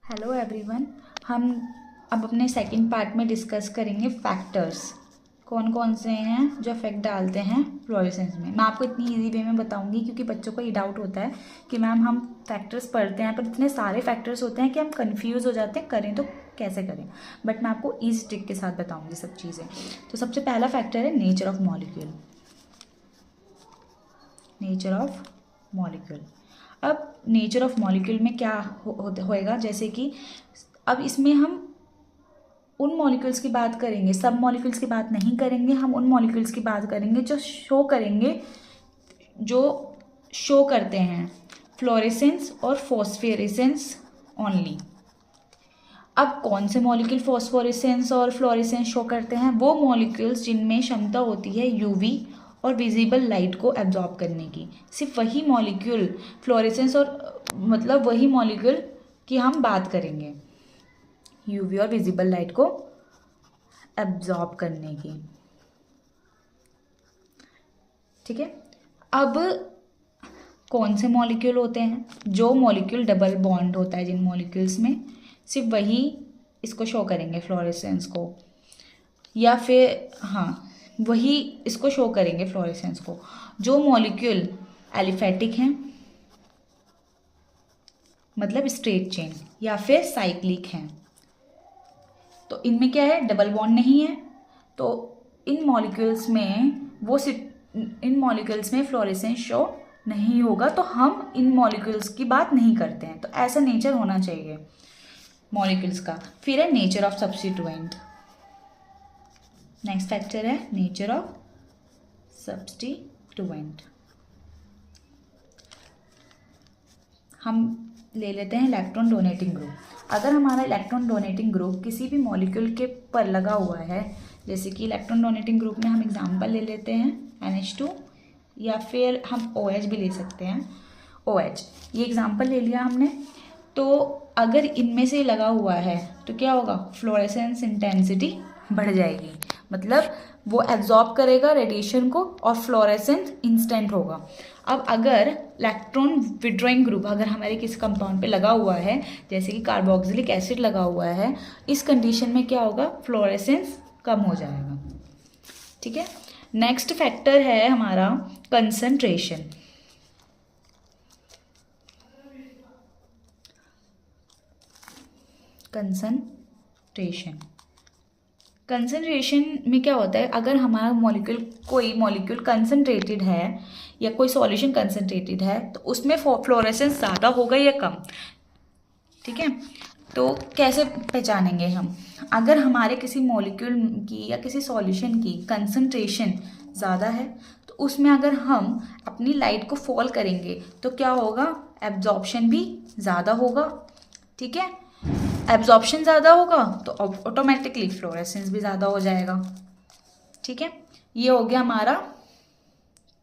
Hello everyone. हम अब अपने सेकंड पार्ट में डिस्कस करेंगे फैक्टर्स, कौन कौन से हैं जो इफेक्ट डालते हैं फ्लोरेसेंस में। मैं आपको इतनी इजी वे में बताऊंगी क्योंकि बच्चों को ये डाउट होता है कि मैम हम फैक्टर्स पढ़ते हैं पर इतने सारे फैक्टर्स होते हैं कि हम कंफ्यूज हो जाते हैं, करें तो कैसे करें। बट मैं आपको ईजी ट्रिक के साथ बताऊँगी सब चीज़ें। तो सबसे पहला फैक्टर है nature of molecule. Nature of molecule. अब नेचर ऑफ मॉलिक्यूल में क्या होएगा, जैसे कि अब इसमें हम उन मॉलिक्यूल्स की बात करेंगे, सब मॉलिक्यूल्स की बात नहीं करेंगे। हम उन मॉलिक्यूल्स की बात करेंगे जो शो करते हैं फ्लोरेसेंस और फॉस्फोरेसेंस ओनली। अब कौन से मॉलिक्यूल फॉस्फोरेसेंस और फ्लोरेसेंस शो करते हैं? वो मॉलिक्यूल्स जिनमें क्षमता होती है यूवी और विजिबल लाइट को एब्जॉर्ब करने की। सिर्फ वही मॉलिक्यूल फ्लोरेसेंस और मतलब वही मॉलिक्यूल की हम बात करेंगे यूवी और विजिबल लाइट को एब्जॉर्ब करने की। ठीक है। अब कौन से मॉलिक्यूल होते हैं? जो मॉलिक्यूल डबल बॉन्ड होता है जिन मॉलिक्यूल्स में, सिर्फ वही इसको शो करेंगे फ्लोरेसेंस को, या फिर हाँ वही इसको शो करेंगे फ्लोरेसेंस को। जो मॉलिक्यूल एलिफेटिक हैं मतलब स्ट्रेट चेन, या फिर साइक्लिक हैं, तो इनमें क्या है, डबल बॉन्ड नहीं है, तो इन मॉलिक्यूल्स में फ्लोरेसेंस शो नहीं होगा, तो हम इन मॉलिक्यूल्स की बात नहीं करते हैं। तो ऐसा नेचर होना चाहिए मॉलिक्यूल्स का। फिर है nature of substituent. Next factor है नेचर ऑफ सब्स्टिट्यूएंट। हम ले लेते हैं इलेक्ट्रॉन डोनेटिंग ग्रुप। अगर हमारा इलेक्ट्रॉन डोनेटिंग ग्रुप किसी भी मॉलिक्यूल के पर लगा हुआ है, जैसे कि इलेक्ट्रॉन डोनेटिंग ग्रुप में हम एग्जांपल ले लेते हैं NH2, या फिर हम OH भी ले सकते हैं, OH। ये एग्जांपल ले लिया हमने। तो अगर इनमें से लगा हुआ है तो क्या होगा, फ्लोरेसेंस इंटेंसिटी बढ़ जाएगी, मतलब वो एब्जॉर्ब करेगा रेडिएशन को और फ्लोरेसेंस इंस्टेंट होगा। अब अगर इलेक्ट्रॉन विड्रॉइंग ग्रुप अगर हमारे किसी कंपाउंड पे लगा हुआ है, जैसे कि कार्बोक्सिलिक एसिड लगा हुआ है, इस कंडीशन में क्या होगा, फ्लोरेसेंस कम हो जाएगा। ठीक है। नेक्स्ट फैक्टर है हमारा कंसंट्रेशन। कंसंट्रेशन में क्या होता है, अगर हमारा कोई मॉलिक्यूल कंसंट्रेटेड है या कोई सॉल्यूशन कंसंट्रेटेड है, तो उसमें फ्लोरेसेंस ज़्यादा होगा या कम। ठीक है। तो कैसे पहचानेंगे हम? अगर हमारे किसी मॉलिक्यूल की या किसी सॉल्यूशन की कंसंट्रेशन ज़्यादा है, तो उसमें अगर हम अपनी लाइट को फॉल करेंगे तो क्या होगा, एब्जॉर्प्शन भी ज़्यादा होगा। ठीक है। एब्जॉर्प्शन ज़्यादा होगा तो ऑटोमेटिकली फ्लोरेसेंस भी ज़्यादा हो जाएगा। ठीक है। ये हो गया हमारा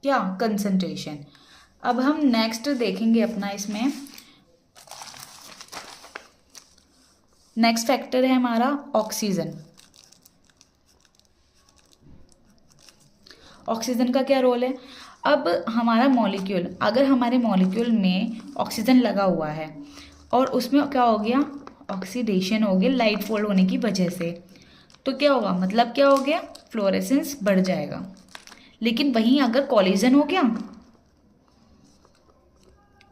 क्या, कंसंट्रेशन। अब हम नेक्स्ट देखेंगे अपना इसमें नेक्स्ट फैक्टर है हमारा ऑक्सीजन। ऑक्सीजन का क्या रोल है? अब हमारा मॉलिक्यूल, अगर हमारे मॉलिक्यूल में ऑक्सीजन लगा हुआ है और उसमें क्या हो गया, ऑक्सीडेशन हो गया लाइट फोल्ड होने की वजह से, तो क्या होगा, मतलब क्या हो गया, फ्लोरेसेंस बढ़ जाएगा। लेकिन वहीं अगर कॉलिजन हो गया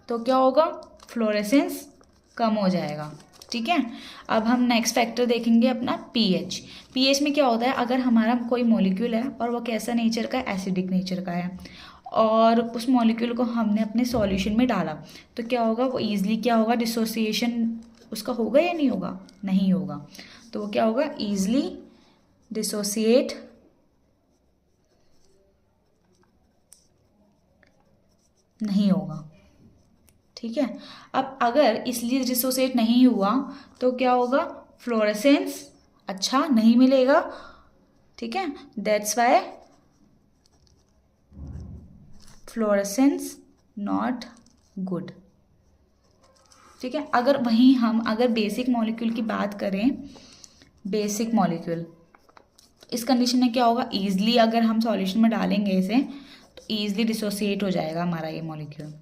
तो क्या होगा, फ्लोरेसेंस कम हो जाएगा। ठीक है। अब हम नेक्स्ट फैक्टर देखेंगे अपना पीएच में क्या होता है, अगर हमारा कोई मॉलिक्यूल है और वो कैसा नेचर का है, एसिडिक नेचर का है, और उस मॉलिक्यूल को हमने अपने सॉल्यूशन में डाला, तो क्या होगा, वो ईजिली क्या होगा, डिसोसिएशन उसका होगा या नहीं होगा, नहीं होगा। तो वो क्या होगा, ईजिली डिसोसिएट नहीं होगा। ठीक है। अब अगर इसलिए डिसोसिएट नहीं हुआ तो क्या होगा, फ्लोरेसेंस अच्छा नहीं मिलेगा। ठीक है। That's why fluorescence not good. ठीक है। अगर बेसिक मॉलिक्यूल की बात करें, बेसिक मॉलिक्यूल, इस कंडीशन में क्या होगा, ईजिली अगर हम सॉल्यूशन में डालेंगे इसे तो ईजिली डिसोसिएट हो जाएगा हमारा ये मॉलिक्यूल।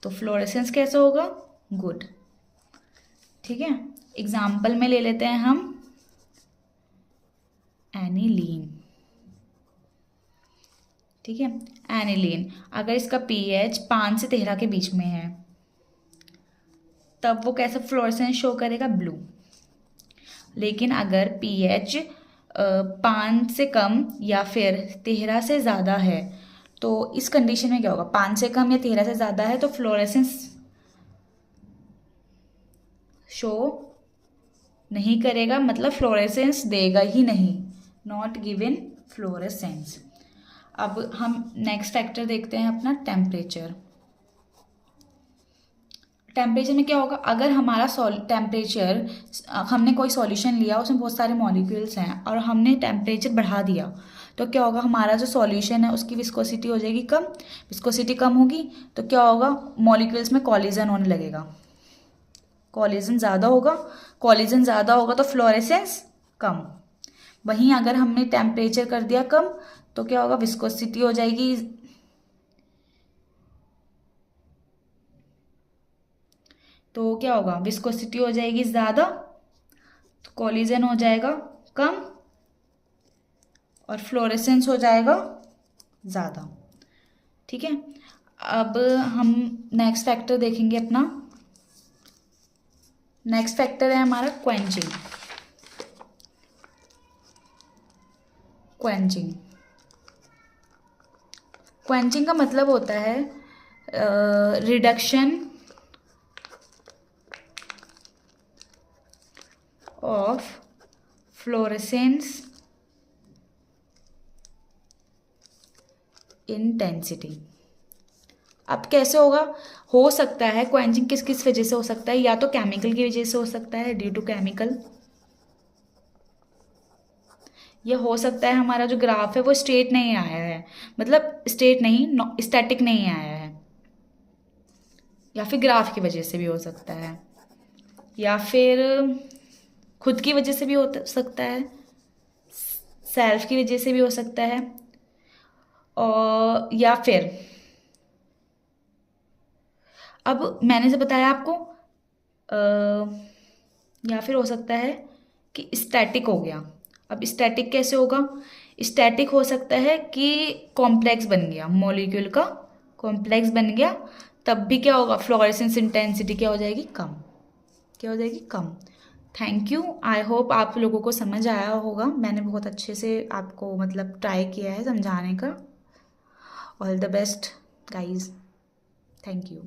तो फ्लोरेसेंस कैसे होगा? गुड। ठीक है, एग्जाम्पल में ले लेते हैं हम एनिलीन। ठीक है, एनिलीन अगर इसका पीएच 5 से 13 के बीच में है तब वो कैसे फ्लोरेसेंस शो करेगा? ब्लू। लेकिन अगर पीएच 5 से कम या फिर 13 से ज़्यादा है तो इस कंडीशन में क्या होगा? 5 से कम या 13 से ज़्यादा है तो फ्लोरेसेंस शो नहीं करेगा, मतलब फ्लोरेसेंस देगा ही नहीं, नॉट गिवन फ्लोरेसेंस। अब हम नेक्स्ट फैक्टर देखते हैं अपना टेम्परेचर। टेम्परेचर में क्या होगा? अगर हमारा टेम्परेचर, हमने कोई सॉल्यूशन लिया उसमें बहुत सारे मॉलिक्यूल्स हैं और हमने टेम्परेचर बढ़ा दिया तो क्या होगा? हमारा जो सॉल्यूशन है उसकी विस्कोसिटी हो जाएगी कम। विस्कोसिटी कम होगी तो क्या होगा? मॉलिक्यूल्स में कॉलिजन होने लगेगा। कॉलिजन ज़्यादा होगा, कॉलिजन ज़्यादा होगा तो फ्लोरेसेंस कम। वहीं अगर हमने टेम्परेचर कर दिया कम तो क्या होगा? विस्कोसिटी हो जाएगी, तो क्या होगा? विस्कोसिटी हो जाएगी ज़्यादा तो कॉलिजन हो जाएगा कम और फ्लोरेसेंस हो जाएगा ज़्यादा। ठीक है, अब हम नेक्स्ट फैक्टर देखेंगे अपना। नेक्स्ट फैक्टर है हमारा क्वेंचिंग। क्वेंचिंग क्वेंचिंग का मतलब होता है रिडक्शन ऑफ फ्लोरेसेंस इंटेंसिटी। अब कैसे होगा? हो सकता है क्वेंचिंग किस किस वजह से हो सकता है? या तो केमिकल की वजह से हो सकता है, ड्यू टू केमिकल। यह हो सकता है हमारा जो ग्राफ है वो स्ट्रेट नहीं आया है, मतलब स्ट्रेट नहीं, स्टैटिक नहीं आया है, या फिर ग्राफ की वजह से भी हो सकता है, या फिर खुद की वजह से भी हो सकता है, सेल्फ की वजह से भी हो सकता है, और या फिर अब मैंने जो बताया आपको या फिर हो सकता है कि स्टैटिक हो गया। अब स्टैटिक कैसे होगा? स्टैटिक हो सकता है कि कॉम्प्लेक्स बन गया, मॉलिक्यूल का कॉम्प्लेक्स बन गया, तब भी क्या होगा? फ्लोरेसेंस इंटेंसिटी क्या हो जाएगी? कम। क्या हो जाएगी? कम। थैंक यू, आई होप आप लोगों को समझ आया होगा। मैंने बहुत अच्छे से आपको मतलब ट्राई किया है समझाने का। All the best guys, thank you.